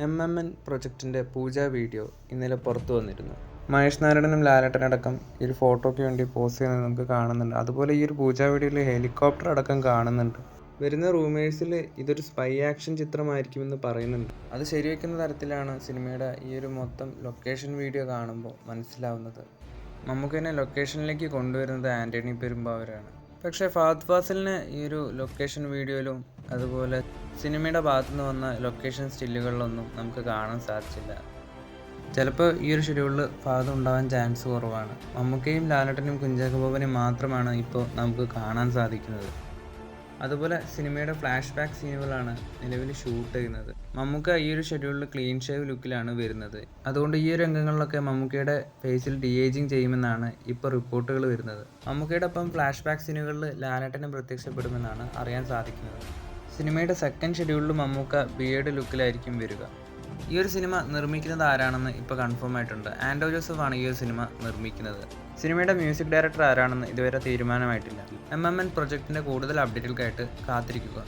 MMN പ്രൊജക്റ്റിൻ്റെ പൂജ video ഇന്നലെ പുറത്തു വന്നിരുന്നു. മഹേഷ് നാരായണനും ലാലേട്ടനടക്കം ഈ ഒരു ഫോട്ടോയ്ക്ക് വേണ്ടി പോസ്റ്റ് ചെയ്യുന്നത് നമുക്ക് കാണുന്നുണ്ട്. അതുപോലെ ഈ ഒരു പൂജ വീഡിയോയിൽ ഹെലികോപ്റ്റർ അടക്കം കാണുന്നുണ്ട്. വരുന്ന റൂമേഴ്സിൽ ഇതൊരു സ്പൈ ആക്ഷൻ ചിത്രമായിരിക്കുമെന്ന് പറയുന്നുണ്ട്. അത് ശരിവെക്കുന്ന തരത്തിലാണ് സിനിമയുടെ ഈ ഒരു മൊത്തം ലൊക്കേഷൻ വീഡിയോ കാണുമ്പോൾ മനസ്സിലാവുന്നത്. മമ്മൂക്കനെ ലൊക്കേഷനിലേക്ക് കൊണ്ടുവരുന്നത് ആൻ്റണി പെരുമ്പാവൂരാണ്. പക്ഷേ ഫഹദ് ഫാസിലിന് ഈ ഒരു ലൊക്കേഷൻ വീഡിയോയിലും അതുപോലെ സിനിമയുടെ ഭാഗത്തുനിന്ന് വന്ന ലൊക്കേഷൻ സ്റ്റില്ലുകളിലൊന്നും നമുക്ക് കാണാൻ സാധിച്ചില്ല. ചിലപ്പോൾ ഈ ഒരു ഷെഡ്യൂളിൽ ഫഹദ് ഉണ്ടാവാൻ ചാൻസ് കുറവാണ്. മമ്മൂക്കയും ലാലേട്ടനും കുഞ്ചാക്കോ ബോബനെയും മാത്രമാണ് ഇപ്പോൾ നമുക്ക് കാണാൻ സാധിക്കുന്നത്. അതുപോലെ സിനിമയുടെ ഫ്ലാഷ് ബാക്ക് സീനുകളാണ് നിലവിൽ ഷൂട്ട് ചെയ്യുന്നത്. മമ്മൂക്ക ഈ ഒരു ഷെഡ്യൂളിൽ ക്ലീൻ ഷേവ് ലുക്കിലാണ് വരുന്നത്. അതുകൊണ്ട് ഈ ഒരു രംഗങ്ങളിലൊക്കെ മമ്മൂക്കയുടെ ഫേസിൽ ഡി-ഏജിങ് ചെയ്യുമെന്നാണ് ഇപ്പോൾ റിപ്പോർട്ടുകൾ വരുന്നത്. മമ്മൂക്കയുടെ ഒപ്പം ഫ്ലാഷ് ബാക്ക് സീനുകളിൽ ലാലേട്ടനും പ്രത്യക്ഷപ്പെടുമെന്നാണ് അറിയാൻ സാധിക്കുന്നത്. സിനിമയുടെ സെക്കൻഡ് ഷെഡ്യൂളിൽ മമ്മൂക്ക ബിയേർഡ് ലുക്കിലായിരിക്കും വരിക. ഈ ഒരു സിനിമ നിർമ്മിക്കുന്നത് ആരാണെന്ന് ഇപ്പോൾ കൺഫേം ആയിട്ടുണ്ട്. ആൻഡോ ജോസഫ് ആണ് ഈ ഒരു സിനിമ നിർമ്മിക്കുന്നത്. സിനിമയുടെ മ്യൂസിക് ഡയറക്ടർ ആരാണെന്ന് ഇതുവരെ തീരുമാനമായിട്ടില്ല. MMN പ്രൊജക്റ്റിൻ്റെ കൂടുതൽ അപ്ഡേറ്റുകൾക്കായിട്ട് കാത്തിരിക്കുക.